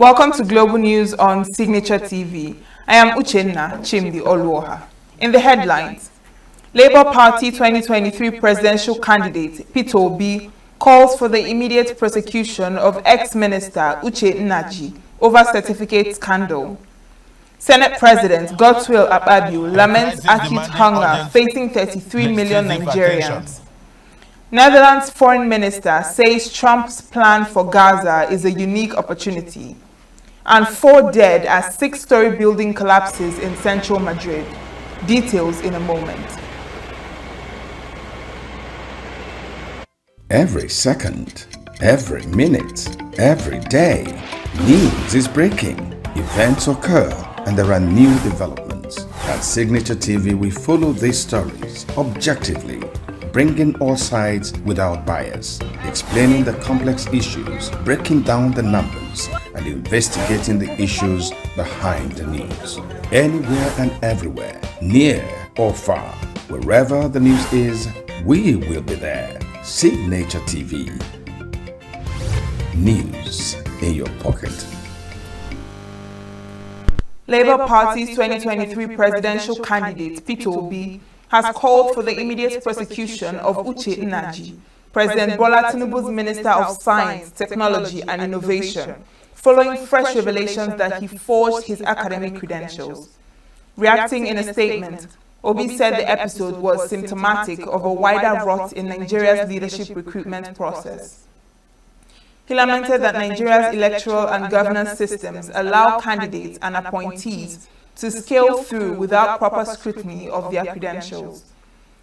Welcome to Global News on Signature TV. I am Uchenna Chimdi Oluoha. In the headlines, Labour Party 2023 presidential candidate Peter Obi calls for the immediate prosecution of ex-minister Uche Nnaji over certificate scandal. Senate President Godswill Akpabio laments acute hunger facing 33 million Nigerians. Netherlands Foreign Minister says Trump's plan for Gaza is a unique opportunity. And 4 dead as 6-story building collapses in central Madrid. Details in a moment. Every second, every minute, every day, news is breaking, events occur, and there are new developments. At Signature TV, we follow these stories objectively, bringing all sides without bias, explaining the complex issues, breaking down the numbers, and investigating the issues behind the news. Anywhere and everywhere, near or far, wherever the news is, we will be there. Signature TV. News in your pocket. Labour Party's 2023 presidential candidate Peter Obi has called for the immediate prosecution of Uche Nnaji, President Bola Tinubu's Minister of Science, Technology and Innovation, following fresh revelations that he forged his academic credentials. Reacting in a statement, Obi said the episode was symptomatic of a wider rot in Nigeria's leadership recruitment process. He lamented that Nigeria's electoral and governance systems allow candidates and appointees to scale through without proper scrutiny of their credentials.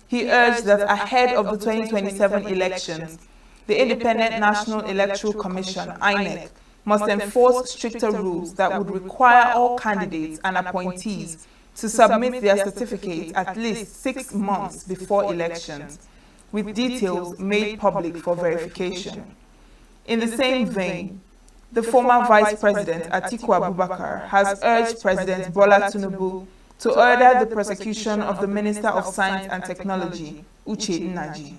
He urged that ahead of the 2027 elections, the Independent National Electoral Commission, Inec, must enforce stricter rules that would require all candidates and appointees to submit their certificates at least 6 months before elections, with details made public for verification. In the same vein, the former Vice President Atiku Abubakar has urged President Bola Tinubu to order the prosecution of the Minister of Science and Technology, Uche Nnaji.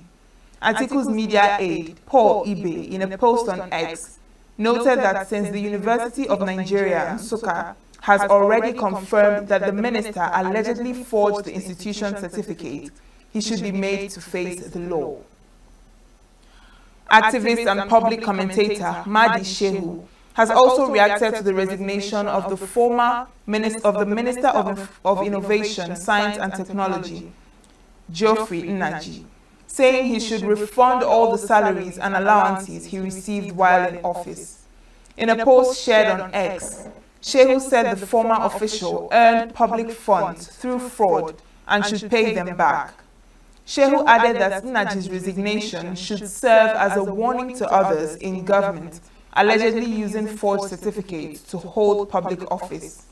Atiku's media aide, Paul Ibe, in a post on X, noted that since the University of Nigeria, Nsukka, has already confirmed that the minister allegedly forged the institution's certificate, he should be made to face the law. Activist and public commentator Madi Shehu has also reacted to the resignation of the former Minister of Innovation, Science and Technology, Geoffrey Nnaji, saying he should refund all the salaries and allowances he received while in office. In a post shared on X, Shehu said the former official earned public funds through fraud and should pay them back. Shehu added that Nnaji's resignation should serve as a warning to others in government allegedly using forged certificates to hold public office.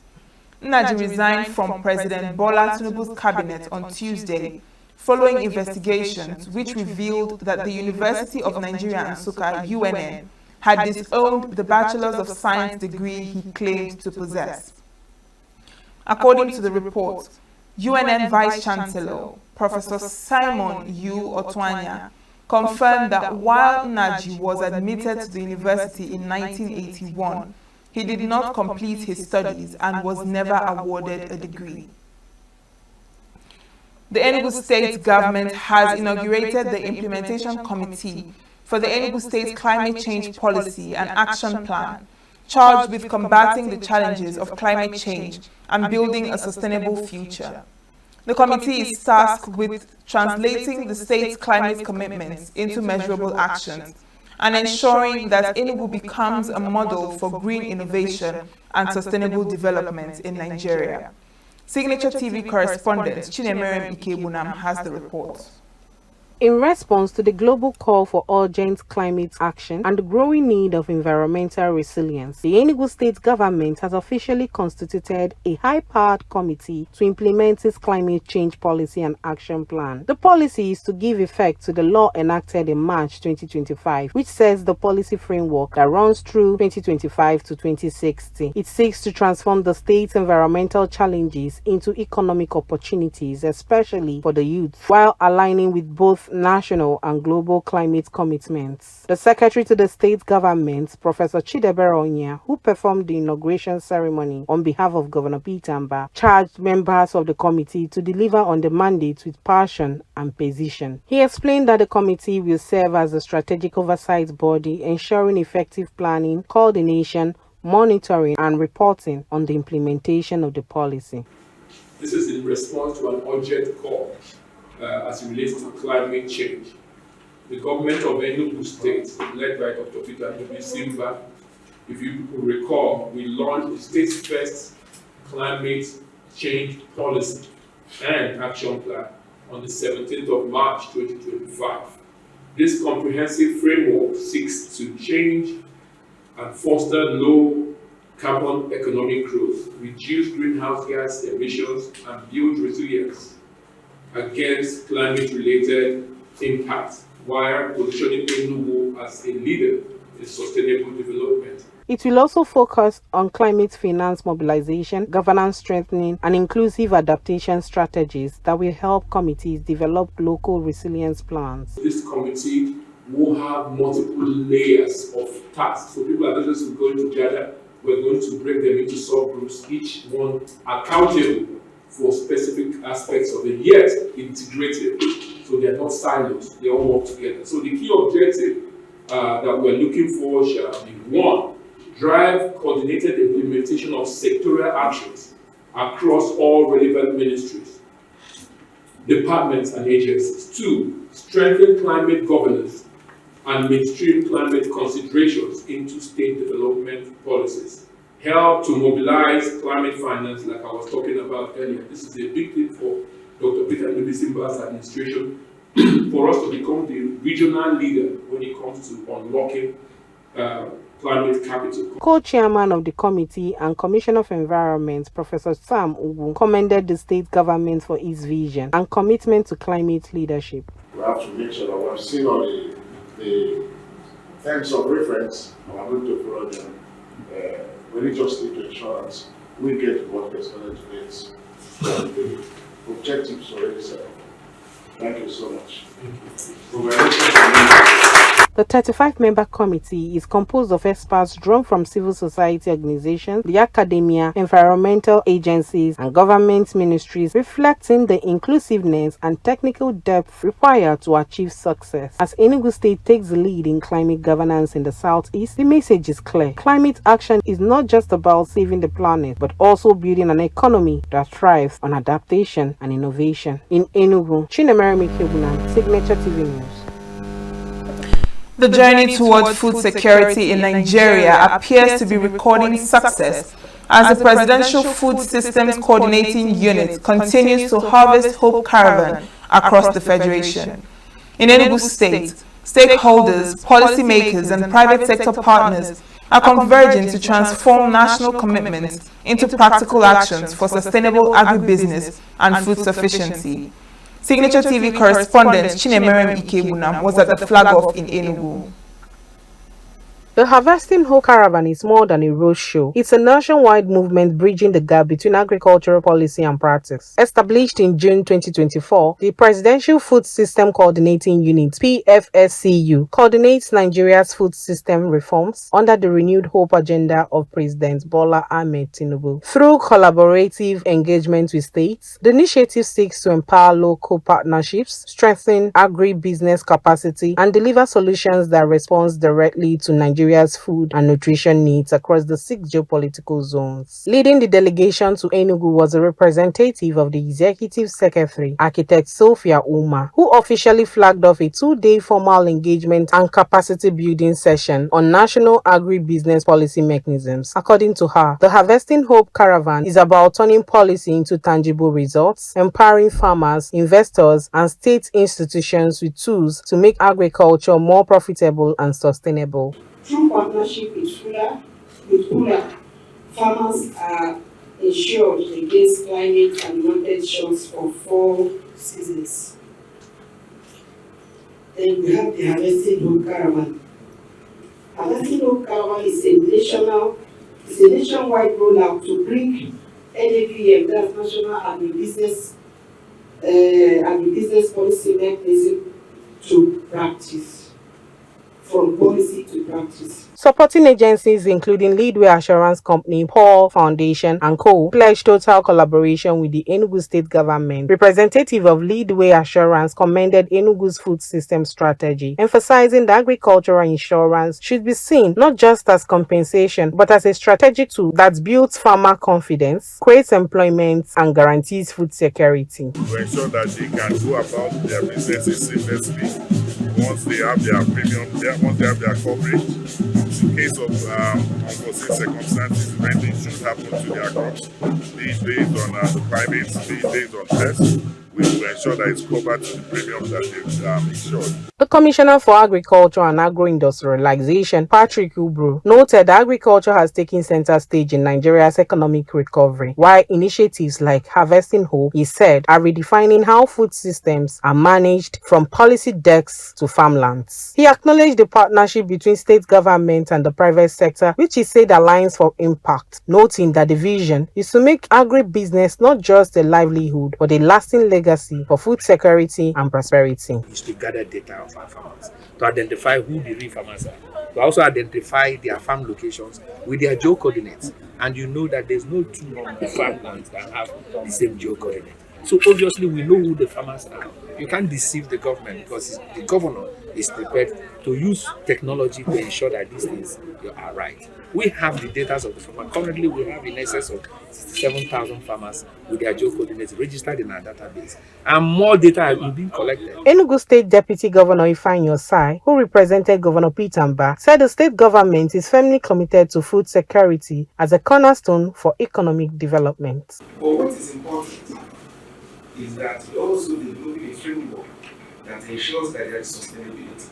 Nnaji resigned from President Bola Tinubu's cabinet on Tuesday following investigations which revealed that the University of Nigeria Nsukka, UNN, had disowned the Bachelor's of Science degree he claimed to possess. According to the report, UNN Vice-Chancellor Professor Simon U. Otwanya confirmed that while Nnaji was admitted to the university in 1981, he did not complete his studies and was never awarded a degree. The Enugu State government has inaugurated the Implementation Committee for the Enugu State Climate Change Policy and Action Plan, charged with combating the challenges of climate change and building a sustainable future. The committee is tasked with translating the state's climate commitments into measurable actions and ensuring that Enugu becomes a model for green innovation and sustainable development in Nigeria. Signature TV correspondent Chinemerem Ikebunam has the report. In response to the global call for urgent climate action and the growing need of environmental resilience, the Enugu State government has officially constituted a high-powered committee to implement its climate change policy and action plan. The policy is to give effect to the law enacted in March 2025, which sets the policy framework that runs through 2025 to 2060. It seeks to transform the state's environmental challenges into economic opportunities, especially for the youth, while aligning with both national and global climate commitments. The Secretary to the State Government, Professor Chidebere Onya, who performed the inauguration ceremony on behalf of Governor Peter Mbah, charged members of the committee to deliver on the mandate with passion and precision. He explained that the committee will serve as a strategic oversight body, ensuring effective planning, coordination, monitoring and reporting on the implementation of the policy. This is in response to an urgent call as it relates to climate change. The government of Enugu State, led by Dr. Peter Mbah, if you recall, we launched the state's first climate change policy and action plan on the 17th of March 2025. This comprehensive framework seeks to change and foster low carbon economic growth, reduce greenhouse gas emissions, and build resilience against climate-related impacts, while positioning Enugu as a leader in sustainable development. It will also focus on climate finance mobilization, governance strengthening, and inclusive adaptation strategies that will help committees develop local resilience plans. This committee will have multiple layers of tasks. So people are not just going to gather, we're going to break them into subgroups, each one accountable for specific aspects of it, yet integrated. So they're not silos, they all work together. So the key objective that we're looking for shall be: 1, drive coordinated implementation of sectorial actions across all relevant ministries, departments, and agencies. 2, strengthen climate governance and mainstream climate considerations into state development policies. Help to mobilize climate finance, like I was talking about earlier. This is a big thing for Dr. Peter Mbah's administration, for us to become the regional leader when it comes to unlocking climate capital. Co-chairman of the committee and Commissioner of Environment, Professor Sam Ugu, commended the state government for its vision and commitment to climate leadership. We have to make sure that we've seen all the terms of reference and are going to follow them. We need just need to ensure that we get what we're going to get. So the objectives already set up. Thank you so much. The 35-member committee is composed of experts drawn from civil society organizations, the academia, environmental agencies, and government ministries, reflecting the inclusiveness and technical depth required to achieve success. As Enugu State takes the lead in climate governance in the Southeast, the message is clear. Climate action is not just about saving the planet, but also building an economy that thrives on adaptation and innovation. In Enugu, Yakubu, Signature TV News. The journey towards food security in Nigeria appears to be recording success as the Presidential Food Systems Coordinating Unit continues to harvest hope caravan across the Federation. In Enugu State, stakeholders, policymakers, and private sector partners are converging to transform national commitments into practical actions for sustainable agribusiness and food sufficiency. Signature TV correspondent Yakubu was at the flag off in Enugu. The Harvesting Whole Caravan is more than a road show. It's a nationwide movement bridging the gap between agricultural policy and practice. Established in June 2024, the Presidential Food System Coordinating Unit (PFSCU) coordinates Nigeria's food system reforms under the renewed hope agenda of President Bola Ahmed Tinubu. Through collaborative engagement with states, the initiative seeks to empower local partnerships, strengthen agri-business capacity, and deliver solutions that respond directly to Nigeria's food and nutrition needs across the 6 geopolitical zones. Leading the delegation to Enugu was a representative of the Executive Secretary, Architect Sophia Uma, who officially flagged off a 2-day formal engagement and capacity building session on national agri-business policy mechanisms. According to her, the Harvesting Hope Caravan is about turning policy into tangible results, empowering farmers, investors, and state institutions with tools to make agriculture more profitable and sustainable. Through partnership with ULA, farmers are insured against climate and unwanted shocks for 4 seasons. Then we have the Harvesting Hope Caravan. Harvesting Hope Caravan is a nationwide rollout to bring NAPM, that's National Agribusiness Policy Mechanism, to practice, from policy to practice. Supporting agencies including Leadway Assurance Company, Paul Foundation and Co. pledged total collaboration with the Enugu State Government. Representative of Leadway Assurance commended Enugu's food system strategy, emphasizing that agricultural insurance should be seen not just as compensation but as a strategic tool that builds farmer confidence, creates employment and guarantees food security. To ensure that they can go about their businesses seamlessly once they have their premium, once they have their coverage. In case of unforeseen circumstances, if anything should happen to their crops, be it based on the climate, be it based on pests, we will ensure that it's covered to the premiums that they've insured. The Commissioner for Agriculture and Agro-Industrialization, Patrick Ubru, noted that agriculture has taken center stage in Nigeria's economic recovery, while initiatives like Harvesting Hope, he said, are redefining how food systems are managed from policy desks to farmlands. He acknowledged the partnership between state government and the private sector, which he said aligns for impact, noting that the vision is to make agribusiness not just a livelihood, but a lasting legacy for food security and prosperity. Is to gather data of our farmers, to identify who the real farmers are, to also identify their farm locations with their geo coordinates. And you know that there's no two farmlands that have the same geo coordinate. So obviously we know who the farmers are. You can't deceive the government because the governor is prepared to use technology to ensure that these things are right. We have the data of the farmer. Currently, we have in excess of 7,000 farmers with their geo coordinates registered in our database, and more data is being collected. Enugu State Deputy Governor Ifeanyi Osai, who represented Governor Peter Mbah, said the state government is firmly committed to food security as a cornerstone for economic development. But what is important is that we also develop a framework that ensures that there is sustainability,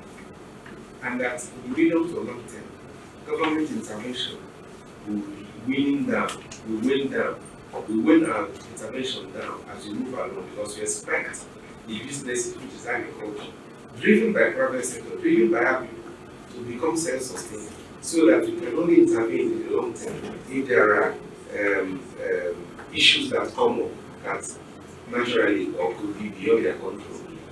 and that in the medium to long term, government intervention will win our intervention down as we move along, because we expect the business, which is agriculture, driven by private sector, driven by our people, to become self-sustaining, so that we can only intervene in the long term if there are issues that come up that naturally or could be beyond their control.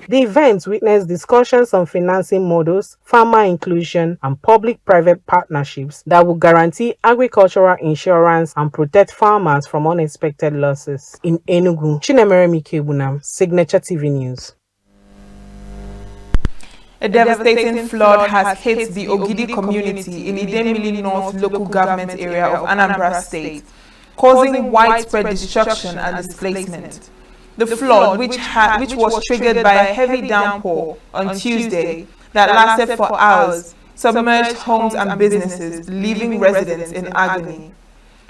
The event witnessed discussions on financing models, farmer inclusion, and public-private partnerships that will guarantee agricultural insurance and protect farmers from unexpected losses. In Enugu, Chinemeremi Kebunam, Signature TV News. A devastating flood has hit the Ogidi community in Idemili North local government area of Anambra State, causing widespread destruction and displacement. The flood, which was triggered by a heavy downpour on Tuesday that lasted for hours, submerged homes and businesses, leaving residents in agony.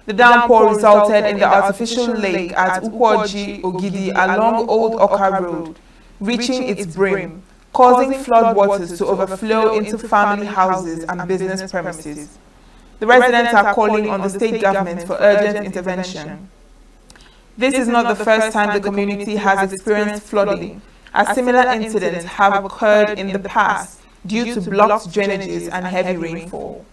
The downpour resulted in the artificial lake at Ukwoji Ogidi along Old Oka Road, reaching its brim, causing floodwaters to overflow into family houses and business premises. The residents are calling on the state government for urgent intervention. This is not the first time the community has experienced flooding, as similar incidents have occurred in the past due to blocked drainages and heavy rainfall.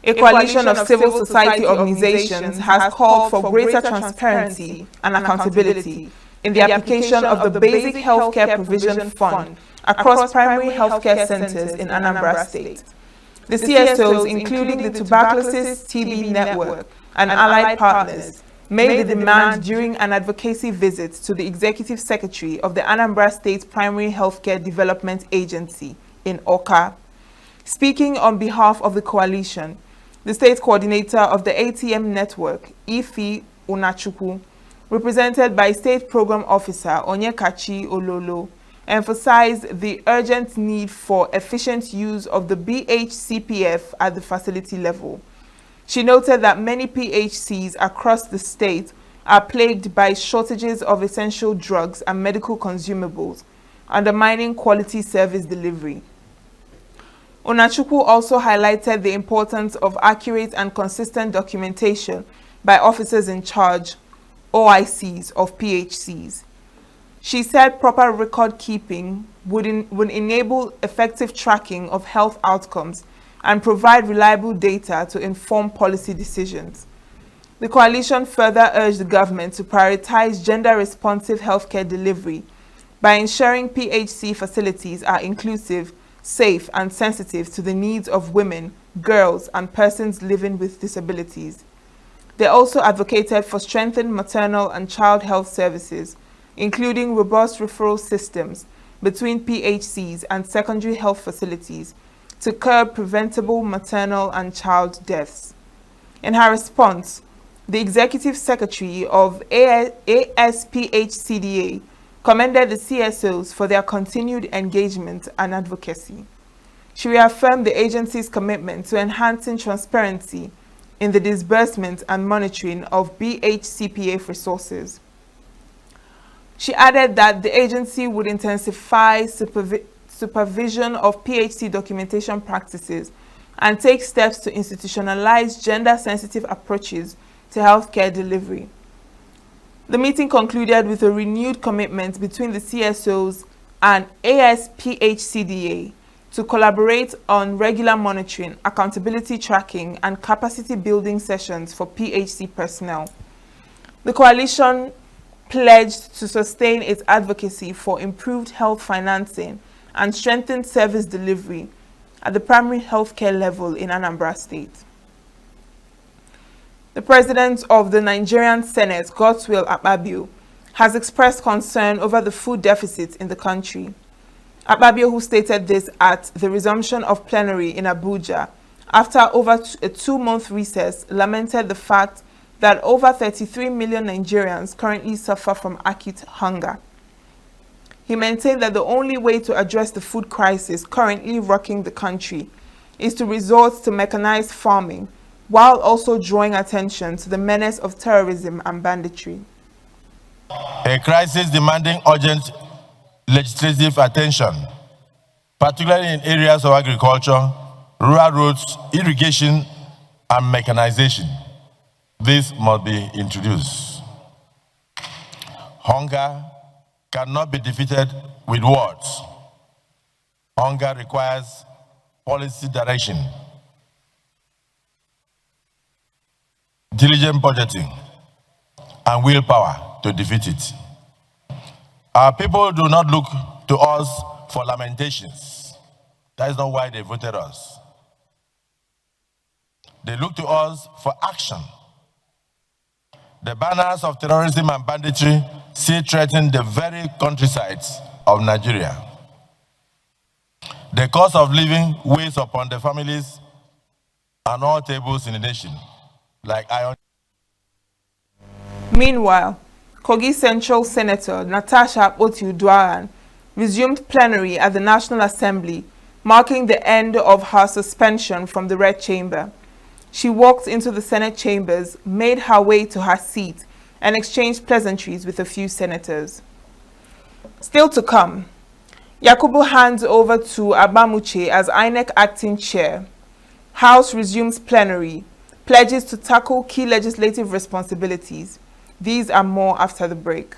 A coalition of civil society organizations has called for greater transparency and accountability in the application of the Basic Healthcare Provision Fund across primary healthcare centers in Anambra State. The CSOs, including the Tuberculosis TB Network and allied partners, made the demand during an advocacy visit to the Executive Secretary of the Anambra State Primary Healthcare Development Agency in Awka. Speaking on behalf of the coalition, the state coordinator of the ATM network, Ifi Onachukwu, represented by State Program Officer Onyekachi Ololo, emphasized the urgent need for efficient use of the BHCPF at the facility level. She noted that many PHCs across the state are plagued by shortages of essential drugs and medical consumables, undermining quality service delivery. Onachukwu also highlighted the importance of accurate and consistent documentation by officers in charge, OICs, of PHCs. She said proper record keeping would enable effective tracking of health outcomes and provide reliable data to inform policy decisions. The coalition further urged the government to prioritize gender-responsive healthcare delivery, by ensuring PHC facilities are inclusive, safe, and sensitive to the needs of women, girls, and persons living with disabilities. They also advocated for strengthened maternal and child health services, including robust referral systems between PHCs and secondary health facilities to curb preventable maternal and child deaths. In her response, the Executive Secretary of ASPHCDA commended the CSOs for their continued engagement and advocacy. She reaffirmed the agency's commitment to enhancing transparency in the disbursement and monitoring of BHCPA resources. She added that the agency would intensify supervision of PHC documentation practices and take steps to institutionalize gender-sensitive approaches to healthcare delivery. The meeting concluded with a renewed commitment between the CSOs and ASPHCDA to collaborate on regular monitoring, accountability tracking, and capacity building sessions for PHC personnel. The coalition pledged to sustain its advocacy for improved health financing and strengthened service delivery at the primary healthcare level in Anambra State. The President of the Nigerian Senate, Godswill Akpabio, has expressed concern over the food deficit in the country. Akpabio, who stated this at the resumption of plenary in Abuja after over a 2-month recess, lamented the fact that over 33 million Nigerians currently suffer from acute hunger. He maintained that the only way to address the food crisis currently rocking the country is to resort to mechanized farming, while also drawing attention to the menace of terrorism and banditry. A crisis demanding urgent legislative attention, particularly in areas of agriculture, rural roads, irrigation, and mechanization. This must be introduced. Hunger cannot be defeated with words. Hunger requires policy direction, diligent budgeting, and willpower to defeat it. Our people do not look to us for lamentations. That is not why they voted us. They look to us for action. The banners of terrorism and banditry still threaten the very countrysides of Nigeria. The cost of living weighs upon the families and all tables in the nation, like iron. Meanwhile, Kogi Central Senator Natasha Akpoti-Uduaghan resumed plenary at the National Assembly, marking the end of her suspension from the Red Chamber. She walked into the Senate chambers, made her way to her seat, and exchanged pleasantries with a few senators. Still to come, Yakubu hands over to Agbamuche as Inec acting chair. House resumes plenary, pledges to tackle key legislative responsibilities. These are more after the break.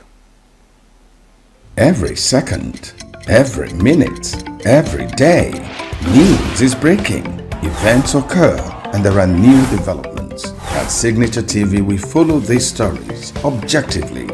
Every second, every minute, every day, news is breaking. Events occur and there are new developments. At Signature TV, we follow these stories objectively,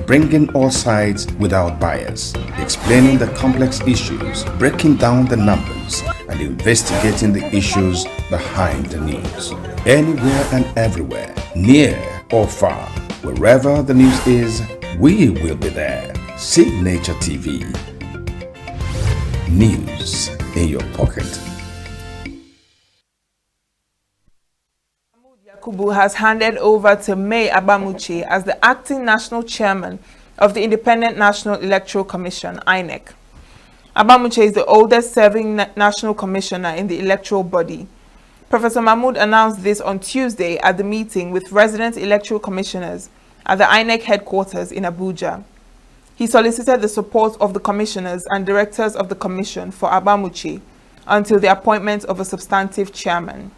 bringing all sides without bias, explaining the complex issues, breaking down the numbers, and investigating the issues behind the news. Anywhere and everywhere, near or far, wherever the news is, we will be there. Signature TV. News in your pocket. Yakubu has handed over to May Agbamuche as the acting national chairman of the Independent National Electoral Commission, INEC. Agbamuche is the oldest serving national commissioner in the electoral body. Professor Mahmood announced this on Tuesday at the meeting with resident electoral commissioners at the INEC headquarters in Abuja. He solicited the support of the commissioners and directors of the commission for Agbamuche until the appointment of a substantive chairman.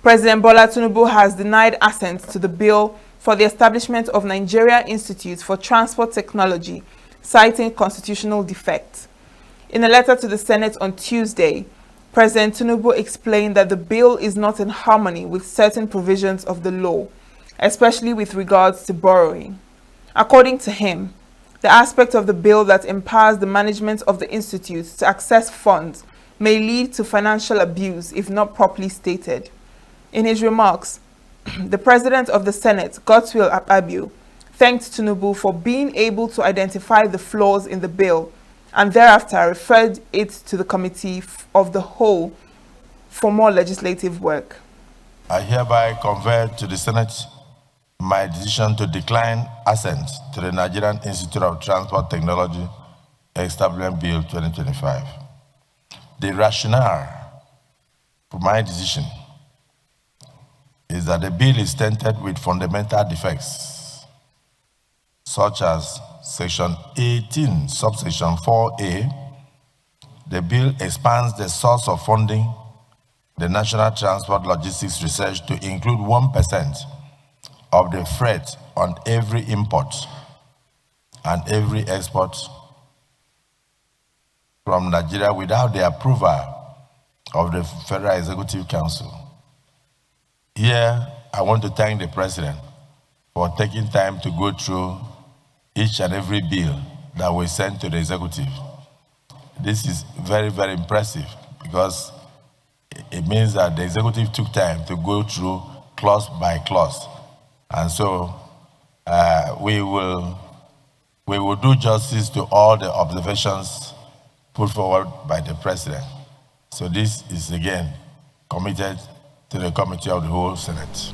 President Bola Tinubu has denied assent to the bill for the establishment of Nigeria Institute for Transport Technology, citing constitutional defects. In a letter to the Senate on Tuesday, President Tinubu explained that the bill is not in harmony with certain provisions of the law, especially with regards to borrowing. According to him, The aspect of the bill that empowers the management of the institute to access funds may lead to financial abuse if not properly stated. In his remarks, the President of the Senate, Godswill Akpabio, thanked Tinubu for being able to identify the flaws in the bill and thereafter referred it to the Committee of the Whole for more legislative work. I hereby convey to the Senate my decision to decline assent to the Nigerian Institute of Transport Technology Establishment Bill 2025. The rationale for my decision is that the bill is tainted with fundamental defects, such as Section 18, subsection 4A. The bill expands the source of funding the National Transport Logistics Research to include 1% of the freight on every import and every export from Nigeria without the approval of the Federal Executive Council. Here, I want to thank the President for taking time to go through each and every bill that we sent to the Executive. This is very, very impressive because it means that the Executive took time to go through clause by clause. And so we will do justice to all the observations put forward by the President. So this is again committed to the Committee of the Whole Senate.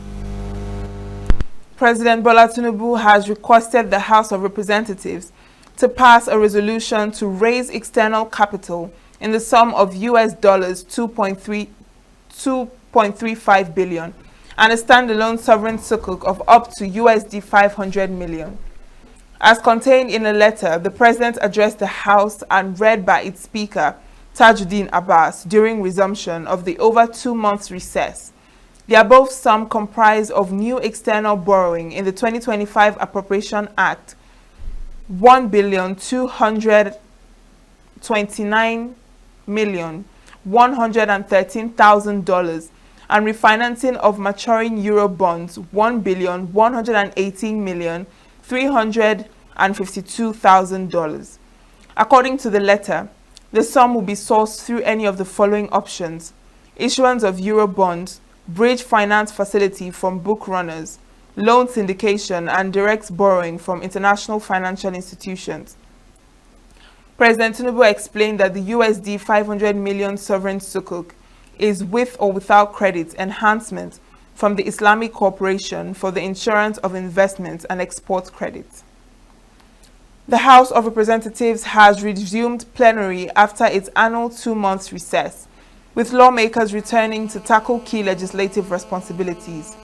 President Bola Tinubu has requested the House of Representatives to pass a resolution to raise external capital in the sum of US dollars 2.35 billion and a standalone sovereign sukuk of up to USD 500 million. As contained in a letter, the President addressed the House and read by its Speaker, Tajuddin Abbas, during resumption of the over 2 months recess. The above sum comprise of new external borrowing in the 2025 Appropriation Act, $1,229,113,000, and refinancing of maturing Euro bonds, $1,118,352,000. According to the letter, the sum will be sourced through any of the following options: issuance of Euro bonds, bridge finance facility from book runners, loan syndication, and direct borrowing from international financial institutions. President Tinubu explained that the USD 500 million sovereign sukuk is with or without credit enhancement from the Islamic Corporation for the Insurance of Investment and Export Credit. The House of Representatives has resumed plenary after its annual 2 months recess, with lawmakers returning to tackle key legislative responsibilities.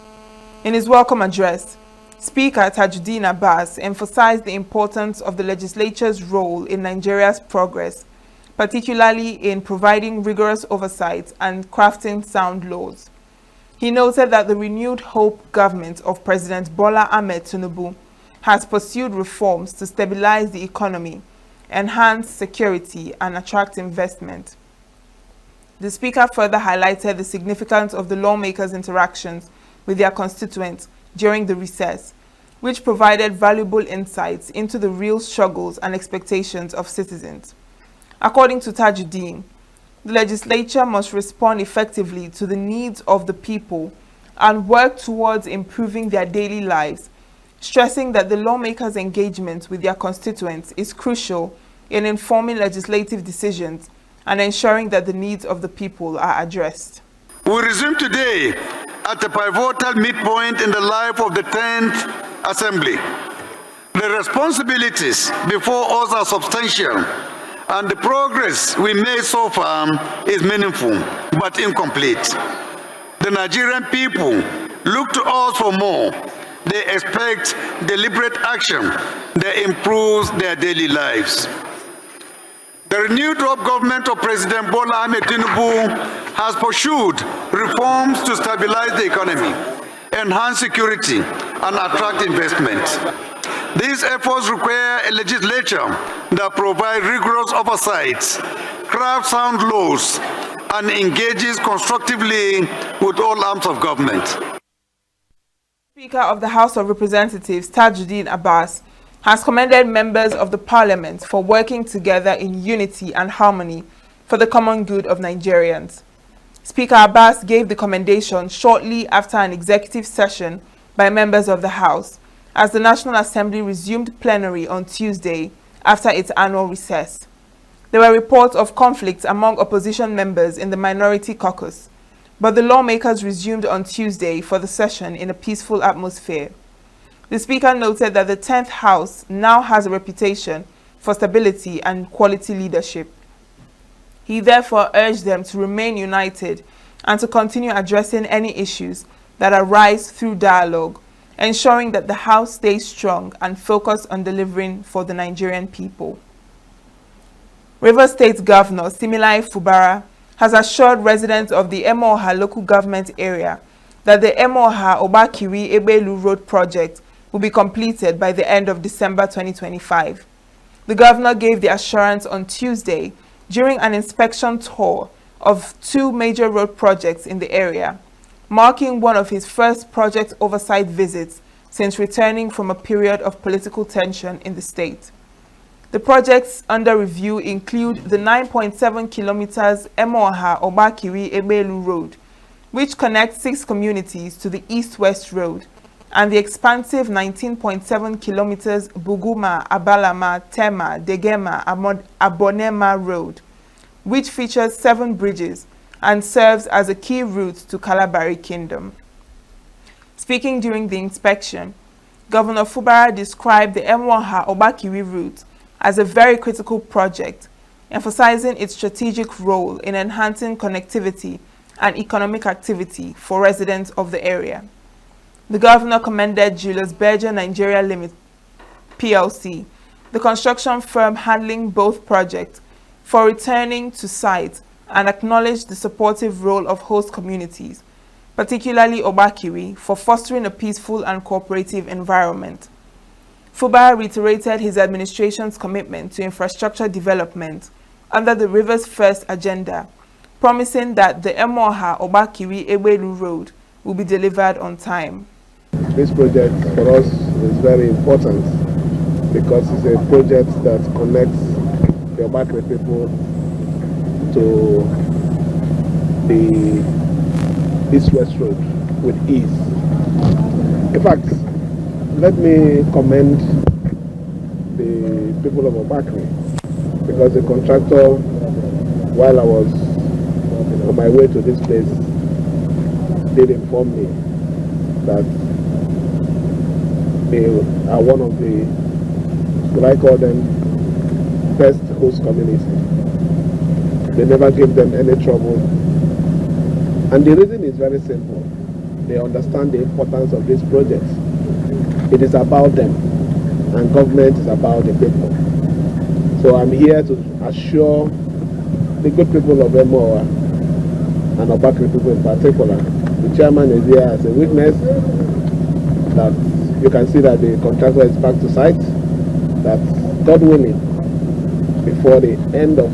In his welcome address, Speaker Tajuddin Abbas emphasized the importance of the legislature's role in Nigeria's progress, particularly in providing rigorous oversight and crafting sound laws. He noted that the renewed hope government of President Bola Ahmed Tinubu has pursued reforms to stabilize the economy, enhance security, and attract investment. The Speaker further highlighted the significance of the lawmakers' interactions with their constituents during the recess, which provided valuable insights into the real struggles and expectations of citizens. According to Tajuddin, the legislature must respond effectively to the needs of the people and work towards improving their daily lives, stressing that the lawmakers' engagement with their constituents is crucial in informing legislative decisions and ensuring that the needs of the people are addressed. We resume today at a pivotal midpoint in the life of the 10th Assembly. The responsibilities before us are substantial, and the progress we made so far is meaningful but incomplete. The Nigerian people look to us for more. They expect deliberate action that improves their daily lives. The renewed government of President Bola Ahmed Tinubu has pursued reforms to stabilize the economy, enhance security, and attract investment. These efforts require a legislature that provides rigorous oversight, crafts sound laws, and engages constructively with all arms of government. Speaker of the House of Representatives, Tajuddin Abbas, has commended members of the parliament for working together in unity and harmony for the common good of Nigerians. Speaker Abbas gave the commendation shortly after an executive session by members of the House as the National Assembly resumed plenary on Tuesday after its annual recess. There were reports of conflicts among opposition members in the minority caucus, but the lawmakers resumed on Tuesday for the session in a peaceful atmosphere. The Speaker noted that the 10th House now has a reputation for stability and quality leadership. He therefore urged them to remain united and to continue addressing any issues that arise through dialogue, ensuring that the House stays strong and focused on delivering for the Nigerian people. Rivers State Governor Similai Fubara has assured residents of the Emoha local government area that the Emoha-Obakiri-Ebelu Road project will be completed by the end of December 2025. The governor gave the assurance on Tuesday during an inspection tour of two major road projects in the area, marking one of his first project oversight visits since returning from a period of political tension in the state. The projects under review include the 9.7 kilometers Emoha-Obakiri-Ebelu Road, which connects 6 communities to the East-West Road, and the expansive 19.7 kilometers Buguma, Abalama, Tema, Degema, Abonema Road, which features 7 bridges and serves as a key route to Kalabari Kingdom. Speaking during the inspection, Governor Fubara described the Emoha-Obakiri route as a very critical project, emphasizing its strategic role in enhancing connectivity and economic activity for residents of the area. The governor commended Julius Berger Nigeria Limited PLC, the construction firm handling both projects, for returning to site and acknowledged the supportive role of host communities, particularly Obakiri, for fostering a peaceful and cooperative environment. Fubara reiterated his administration's commitment to infrastructure development under the Rivers First agenda, promising that the Emoha-Obakiri-Ebelu Road will be delivered on time. This project for us is very important because it's a project that connects the Obakiri people to the East-West Road with ease. In fact, let me commend the people of Obakiri because the contractor, while I was on my way to this place, did inform me that they are one of the, what I call them, best host community. They never give them any trouble. And the reason is very simple. They understand the importance of this project. It is about them, and government is about the people. So I'm here to assure the good people of Emoa and Obakiri people in particular. The chairman is here as a witness that you can see that the contractor is back to site, that God willing, before the end of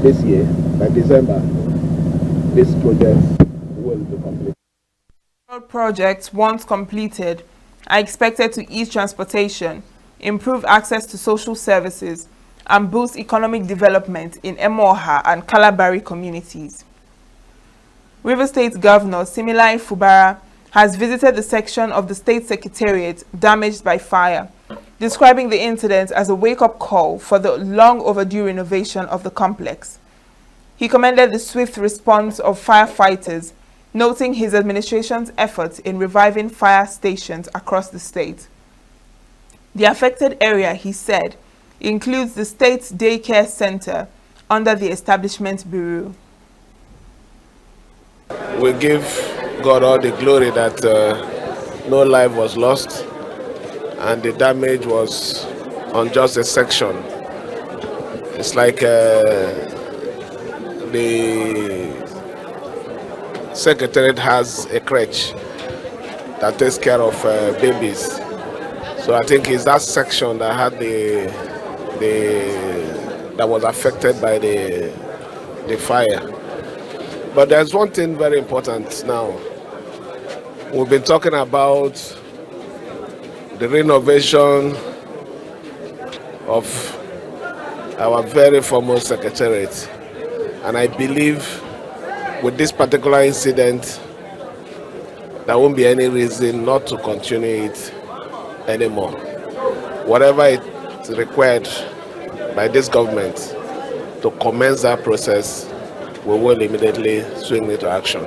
this year, by December, this project will be complete. Road projects, once completed, are expected to ease transportation, improve access to social services, and boost economic development in Emoha and Kalabari communities. River State Governor Similai Fubara has visited the section of the State Secretariat damaged by fire, describing the incident as a wake-up call for the long overdue renovation of the complex. He commended the swift response of firefighters, noting his administration's efforts in reviving fire stations across the state. The affected area, he said, includes the state's daycare center under the Establishment Bureau. We give God all the glory that no life was lost and the damage was on just a section. It's like the Secretariat has a crèche that takes care of babies. So I think it's that section that had that was affected by the fire. But there's one thing very important now. We've been talking about the renovation of our very foremost secretariat. And I believe with this particular incident, there won't be any reason not to continue it anymore. Whatever is required by this government to commence that process, we will immediately swing into action.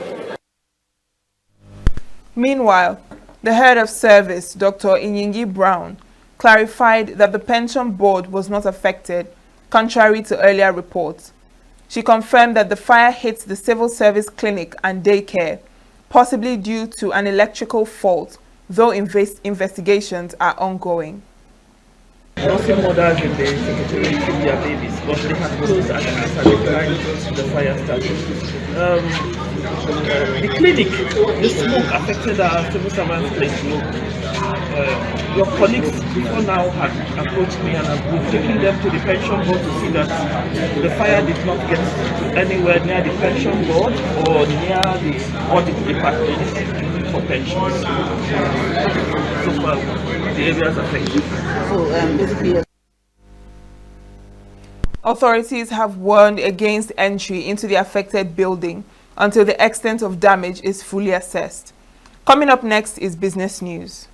Meanwhile, the head of service, Dr. Inyingi Brown, clarified that the pension board was not affected, contrary to earlier reports. She confirmed that the fire hit the civil service clinic and daycare, possibly due to an electrical fault, though investigations are ongoing. Nursing mothers in the secretariat keep their babies, but they had closed at the time the fire started. The clinic, the smoke affected our civil servants' place. Your colleagues before now had approached me and we've taken them to the pension board to see that the fire did not get anywhere near the pension board or near the audit department for pensions. So far, the areas affected. So basically, authorities have warned against entry into the affected building until the extent of damage is fully assessed. Coming up next is business news.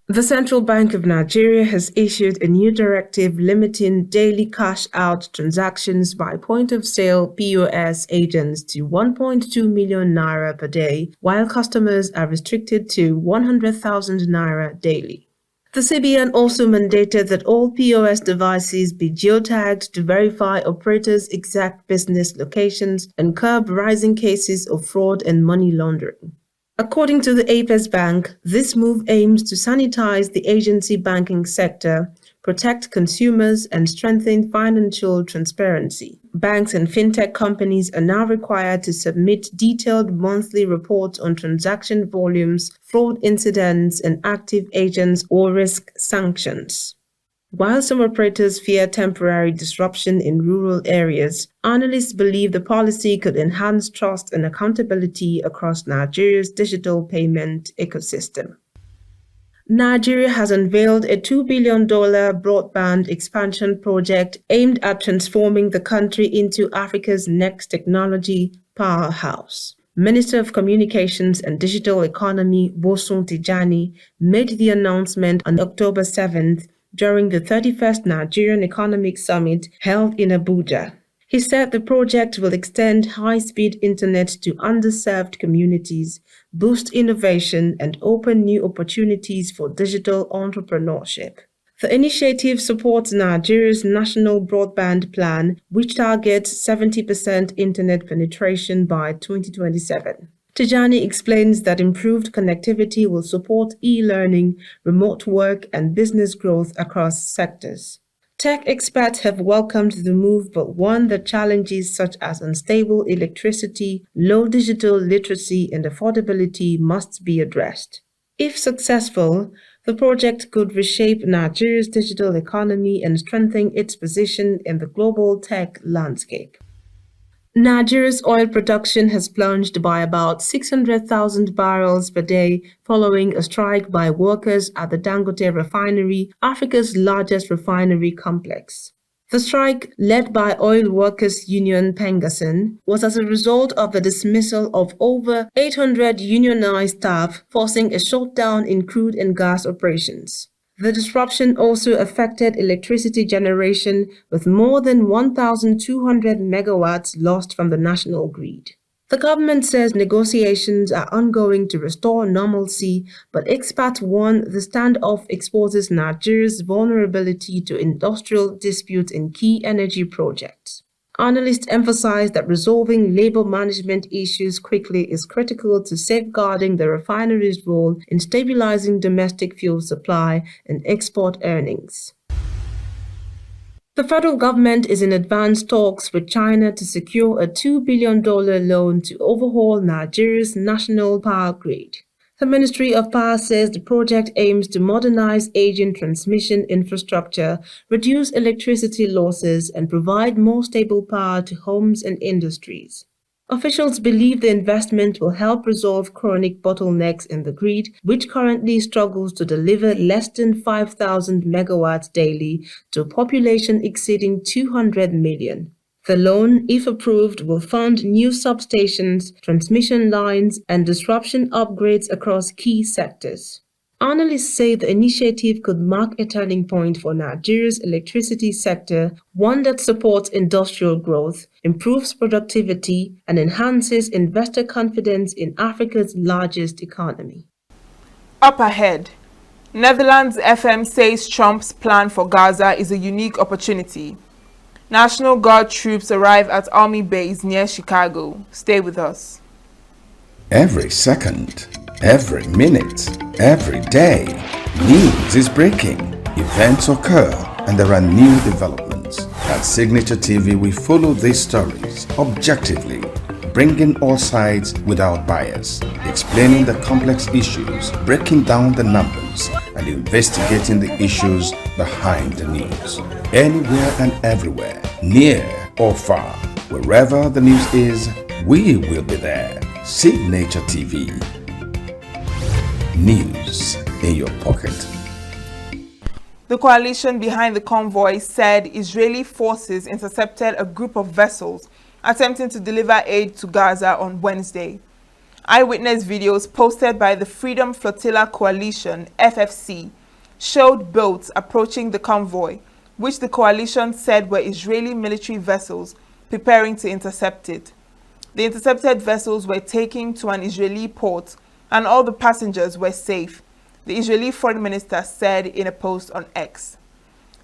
The Central Bank of Nigeria has issued a new directive limiting daily cash-out transactions by point-of-sale POS agents to 1.2 million naira per day, while customers are restricted to 100,000 naira daily. The CBN also mandated that all POS devices be geotagged to verify operators' exact business locations and curb rising cases of fraud and money laundering. According to the Apex Bank, this move aims to sanitize the agency banking sector, protect consumers, and strengthen financial transparency. Banks and fintech companies are now required to submit detailed monthly reports on transaction volumes, fraud incidents, and active agents or risk sanctions. While some operators fear temporary disruption in rural areas, analysts believe the policy could enhance trust and accountability across Nigeria's digital payment ecosystem. Nigeria has unveiled a $2 billion broadband expansion project aimed at transforming the country into Africa's next technology powerhouse. Minister of Communications and Digital Economy Bosun Tijani made the announcement on October 7th during the 31st Nigerian Economic Summit held in Abuja. He said the project will extend high-speed internet to underserved communities, boost innovation, and open new opportunities for digital entrepreneurship. The initiative supports Nigeria's national broadband plan, which targets 70% internet penetration by 2027. Tijani explains that improved connectivity will support e-learning, remote work, and business growth across sectors. Tech experts have welcomed the move but warned that challenges such as unstable electricity, low digital literacy, and affordability must be addressed. If successful, the project could reshape Nigeria's digital economy and strengthen its position in the global tech landscape. Nigeria's oil production has plunged by about 600,000 barrels per day following a strike by workers at the Dangote refinery, Africa's largest refinery complex. The strike, led by Oil Workers Union Pengasin, was as a result of the dismissal of over 800 unionized staff, forcing a shutdown in crude and gas operations. The disruption also affected electricity generation, with more than 1,200 megawatts lost from the national grid. The government says negotiations are ongoing to restore normalcy, but experts warn the standoff exposes Nigeria's vulnerability to industrial disputes in key energy projects. Analysts emphasize that resolving labor management issues quickly is critical to safeguarding the refinery's role in stabilizing domestic fuel supply and export earnings. The federal government is in advanced talks with China to secure a $2 billion loan to overhaul Nigeria's national power grid. The Ministry of Power says the project aims to modernize aging transmission infrastructure, reduce electricity losses, and provide more stable power to homes and industries. Officials believe the investment will help resolve chronic bottlenecks in the grid, which currently struggles to deliver less than 5,000 megawatts daily to a population exceeding 200 million. The loan, if approved, will fund new substations, transmission lines, and disruption upgrades across key sectors. Analysts say the initiative could mark a turning point for Nigeria's electricity sector, one that supports industrial growth, improves productivity, and enhances investor confidence in Africa's largest economy. Up ahead, Netherlands FM says Trump's plan for Gaza is a unique opportunity. National Guard troops arrive at Army base near Chicago. Stay with us. Every second, every minute, every day, news is breaking. Events occur and there are new developments. At Signature TV, we follow these stories objectively, bringing all sides without bias, explaining the complex issues, breaking down the numbers, and investigating the issues behind the news. Anywhere and everywhere, near or far, wherever the news is, we will be there. Signature TV. News in your pocket. The coalition behind the convoy said Israeli forces intercepted a group of vessels attempting to deliver aid to Gaza on Wednesday. Eyewitness videos posted by the Freedom Flotilla Coalition, FFC, showed boats approaching the convoy, which the coalition said were Israeli military vessels preparing to intercept it. The intercepted vessels were taken to an Israeli port and all the passengers were safe, the Israeli foreign minister said in a post on X.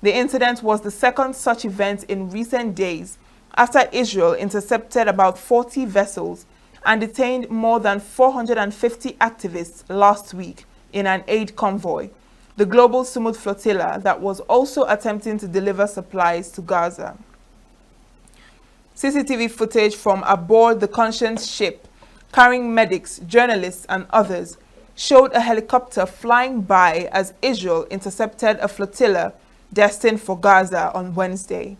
The incident was the second such event in recent days after Israel intercepted about 40 vessels and detained more than 450 activists last week in an aid convoy, the global Sumud flotilla that was also attempting to deliver supplies to Gaza. CCTV footage from aboard the Conscience ship, carrying medics, journalists, and others, showed a helicopter flying by as Israel intercepted a flotilla destined for Gaza on Wednesday.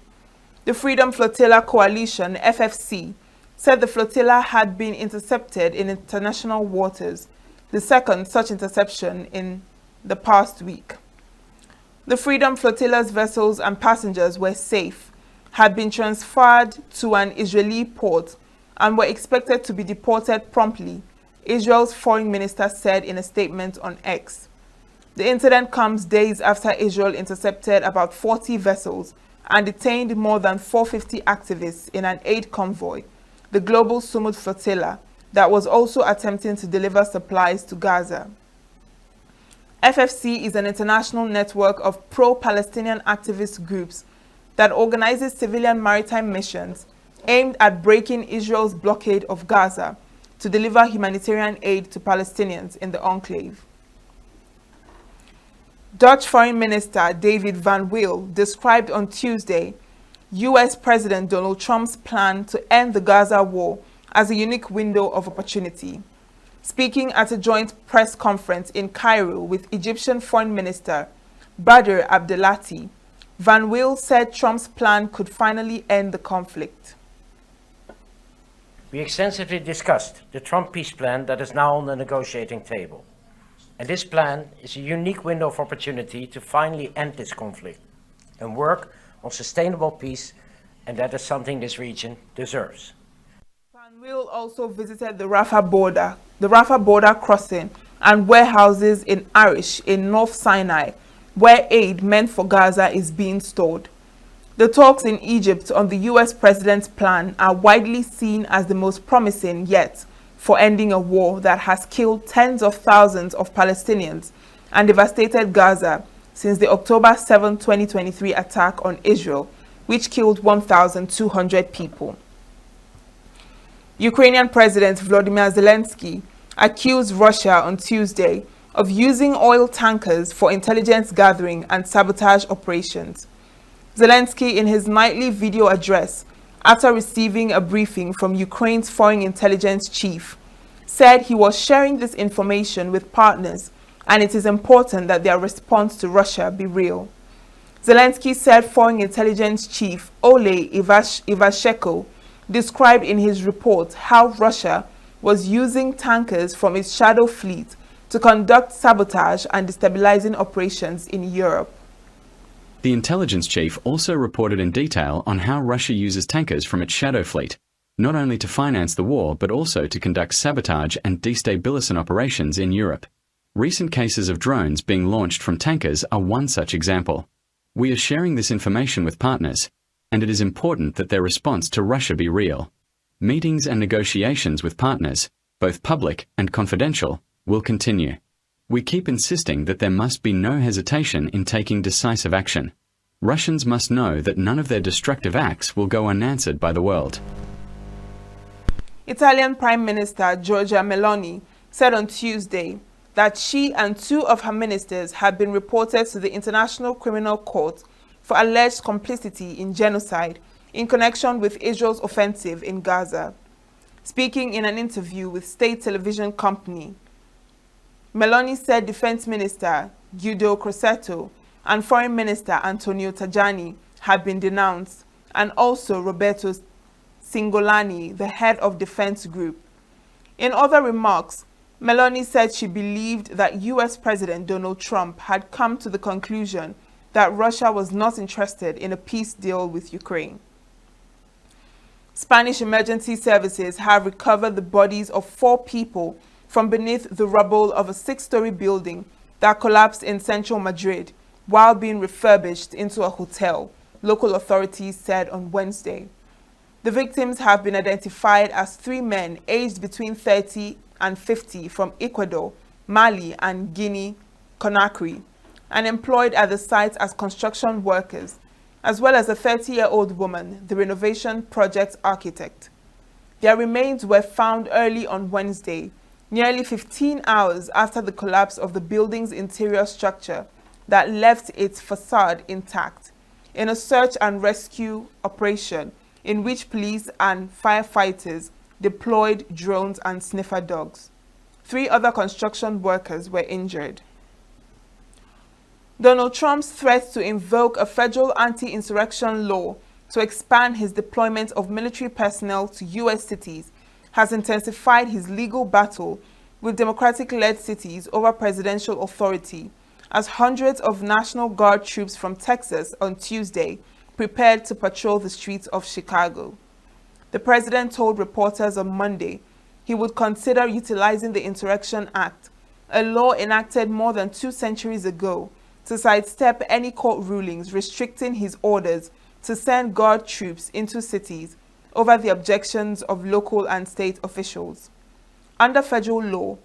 The Freedom Flotilla Coalition, FFC, said the flotilla had been intercepted in international waters, the second such interception in the past week. The Freedom Flotilla's vessels and passengers were safe, had been transferred to an Israeli port, and were expected to be deported promptly, Israel's foreign minister said in a statement on X. The incident comes days after Israel intercepted about 40 vessels and detained more than 450 activists in an aid convoy, the global Sumud flotilla, that was also attempting to deliver supplies to Gaza. FFC is an international network of pro-Palestinian activist groups that organizes civilian maritime missions aimed at breaking Israel's blockade of Gaza to deliver humanitarian aid to Palestinians in the enclave. Dutch Foreign Minister David Van Wil described on Tuesday U.S. President Donald Trump's plan to end the Gaza war as a unique window of opportunity. Speaking at a joint press conference in Cairo with Egyptian Foreign Minister Badr Abdelati, Van Wil said Trump's plan could finally end the conflict. We extensively discussed the Trump peace plan that is now on the negotiating table. And this plan is a unique window of opportunity to finally end this conflict and work on sustainable peace, and that is something this region deserves. Van Wil also visited the Rafah border crossing and warehouses in Arish in North Sinai, where aid meant for Gaza is being stored. The talks in Egypt on the U.S. president's plan are widely seen as the most promising yet for ending a war that has killed tens of thousands of Palestinians and devastated Gaza since the October 7, 2023 attack on Israel, which killed 1,200 people. Ukrainian President Volodymyr Zelensky accused Russia on Tuesday of using oil tankers for intelligence gathering and sabotage operations. Zelensky, in his nightly video address after receiving a briefing from Ukraine's foreign intelligence chief, said he was sharing this information with partners and it is important that their response to Russia be real. Zelensky said Foreign Intelligence Chief Ole Ivashchenko described in his report how Russia was using tankers from its shadow fleet to conduct sabotage and destabilizing operations in Europe. The intelligence chief also reported in detail on how Russia uses tankers from its shadow fleet, not only to finance the war but also to conduct sabotage and destabilization operations in Europe. Recent cases of drones being launched from tankers are one such example. We are sharing this information with partners, and it is important that their response to Russia be real. Meetings and negotiations with partners, both public and confidential, will continue. We keep insisting that there must be no hesitation in taking decisive action. Russians must know that none of their destructive acts will go unanswered by the world. Italian Prime Minister Giorgia Meloni said on Tuesday that she and 2 of her ministers had been reported to the International Criminal Court for alleged complicity in genocide in connection with Israel's offensive in Gaza. Speaking in an interview with state television company, Meloni said Defense Minister Guido Crosetto and Foreign Minister Antonio Tajani had been denounced, and also Roberto Cingolani, the head of Defense Group. In other remarks, Meloni said she believed that US President Donald Trump had come to the conclusion that Russia was not interested in a peace deal with Ukraine. Spanish emergency services have recovered the bodies of 4 people from beneath the rubble of a 6-story building that collapsed in central Madrid while being refurbished into a hotel, local authorities said on Wednesday. The victims have been identified as 3 men aged between 30 and 50 from Ecuador, Mali, and Guinea-Conakry, and employed at the site as construction workers, as well as a 30-year-old woman, the renovation project architect. Their remains were found early on Wednesday, nearly 15 hours after the collapse of the building's interior structure that left its facade intact, in a search and rescue operation in which police and firefighters deployed drones and sniffer dogs. 3 other construction workers were injured. Donald Trump's threat to invoke a federal anti-insurrection law to expand his deployment of military personnel to U.S. cities has intensified his legal battle with Democratic-led cities over presidential authority, as hundreds of National Guard troops from Texas on Tuesday prepared to patrol the streets of Chicago. The president told reporters on Monday he would consider utilizing the Insurrection Act, a law enacted more than 2 centuries ago, to sidestep any court rulings restricting his orders to send Guard troops into cities over the objections of local and state officials. Under federal law,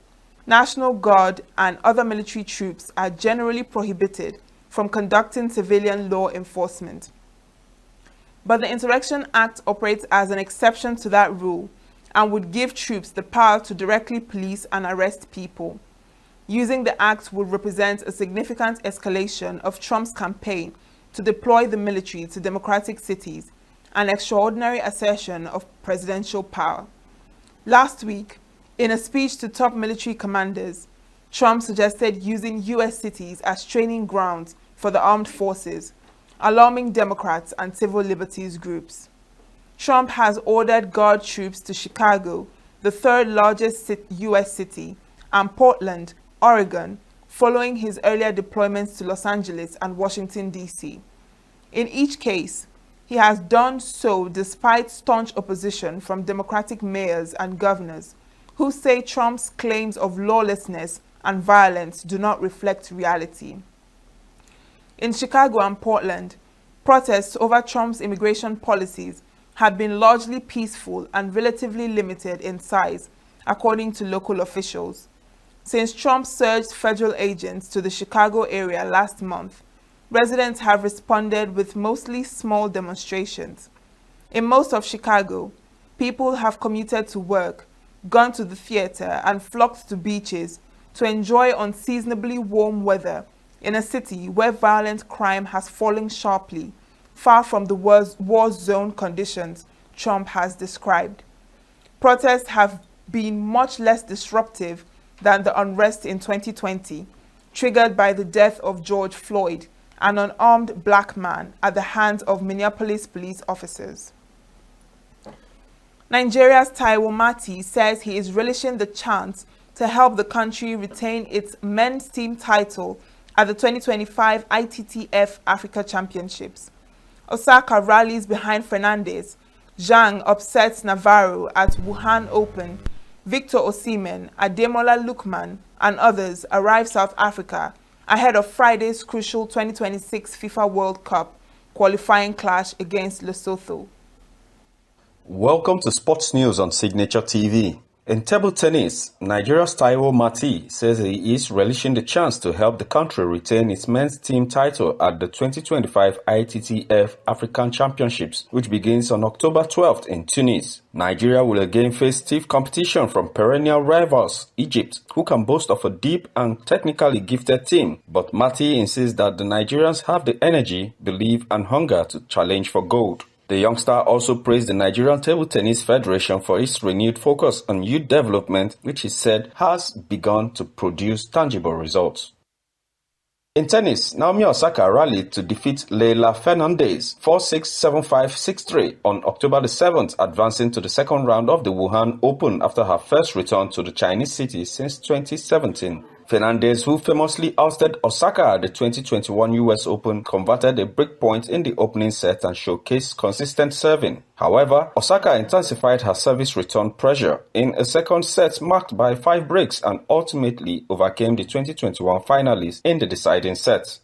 National Guard and other military troops are generally prohibited from conducting civilian law enforcement. But the Insurrection Act operates as an exception to that rule and would give troops the power to directly police and arrest people. Using the act would represent a significant escalation of Trump's campaign to deploy the military to democratic cities, an extraordinary assertion of presidential power. Last week, in a speech to top military commanders, Trump suggested using U.S. cities as training grounds for the armed forces, alarming Democrats and civil liberties groups. Trump has ordered Guard troops to Chicago, the 3rd largest U.S. city, and Portland, Oregon, following his earlier deployments to Los Angeles and Washington, D.C. In each case, he has done so despite staunch opposition from Democratic mayors and governors who say Trump's claims of lawlessness and violence do not reflect reality. In Chicago and Portland, protests over Trump's immigration policies have been largely peaceful and relatively limited in size, according to local officials. Since Trump surged federal agents to the Chicago area last month, residents have responded with mostly small demonstrations. In most of Chicago, people have commuted to work, gone to the theater, and flocked to beaches to enjoy unseasonably warm weather in a city where violent crime has fallen sharply, far from the war zone conditions Trump has described. Protests have been much less disruptive than the unrest in 2020, triggered by the death of George Floyd, an unarmed black man, at the hands of Minneapolis police officers. Nigeria's Taiwo Mati says he is relishing the chance to help the country retain its men's team title at the 2025 ITTF Africa Championships. Osaka rallies behind Fernandez. Zhang upsets Navarro at Wuhan Open. Victor Osimhen, Ademola Lookman, and others arrive South Africa ahead of Friday's crucial 2026 FIFA World Cup qualifying clash against Lesotho. Welcome to Sports News on Signature TV. In table tennis, Nigeria's Taiwo Mati says he is relishing the chance to help the country retain its men's team title at the 2025 ITTF African Championships, which begins on October 12th in Tunis. Nigeria will again face stiff competition from perennial rivals Egypt, who can boast of a deep and technically gifted team. But Mati insists that the Nigerians have the energy, belief, and hunger to challenge for gold. The youngster also praised the Nigerian Table Tennis Federation for its renewed focus on youth development, which he said has begun to produce tangible results. In tennis, Naomi Osaka rallied to defeat Leila Fernandez 4-6, 7-5, 6-3 on October the 7th, advancing to the second round of the Wuhan Open after her first return to the Chinese city since 2017. Fernandez, who famously ousted Osaka at the 2021 US Open, converted a break point in the opening set and showcased consistent serving. However, Osaka intensified her service return pressure in a second set marked by 5 breaks and ultimately overcame the 2021 finalists in the deciding set.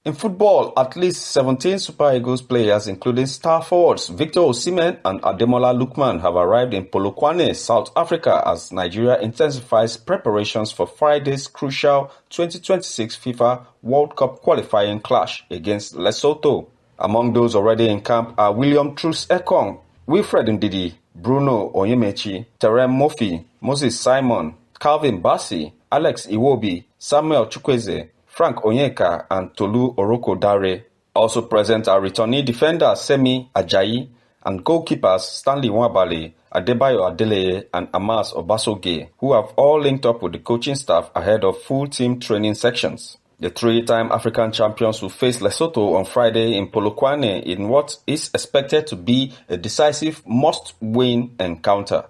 In football, at least 17 Super Eagles players, including star forwards Victor Osimhen and Ademola Lookman, have arrived in Polokwane, South Africa, as Nigeria intensifies preparations for Friday's crucial 2026 FIFA World Cup qualifying clash against Lesotho. Among those already in camp are William Truss Ekong, Wilfred Ndidi, Bruno Onyemechi, Terem Murphy, Moses Simon, Calvin Bassey, Alex Iwobi, Samuel Chukwueze, Frank Onyeka, and Tolu Oroko Dare. Also present are returnee defenders Semi Ajayi and goalkeepers Stanley Nwabali, Adebayo Adeleye, and Amas Obasoge, who have all linked up with the coaching staff ahead of full team training sections. The 3-time African champions will face Lesotho on Friday in Polokwane in what is expected to be a decisive must-win encounter.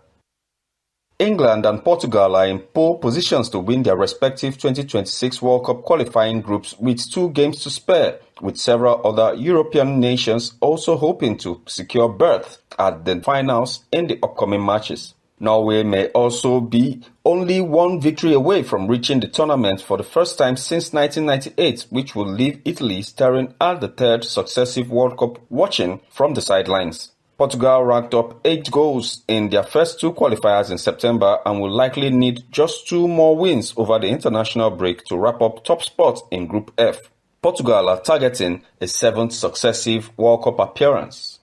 England and Portugal are in pole positions to win their respective 2026 World Cup qualifying groups with 2 games to spare, with several other European nations also hoping to secure berth at the finals in the upcoming matches. Norway may also be only 1 victory away from reaching the tournament for the first time since 1998, which will leave Italy staring at the 3rd successive World Cup watching from the sidelines. Portugal racked up 8 goals in their first 2 qualifiers in September and will likely need just 2 more wins over the international break to wrap up top spot in Group F. Portugal are targeting a 7th successive World Cup appearance.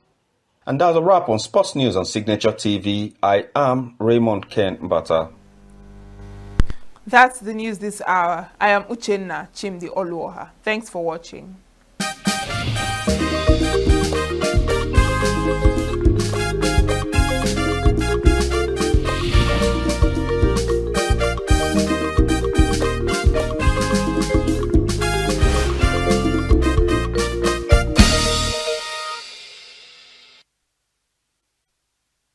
And that's a wrap on Sports News on Signature TV. I am Raymond Ken Mbata. That's the news this hour. I am Uchenna Chimdi Oluoha. Thanks for watching.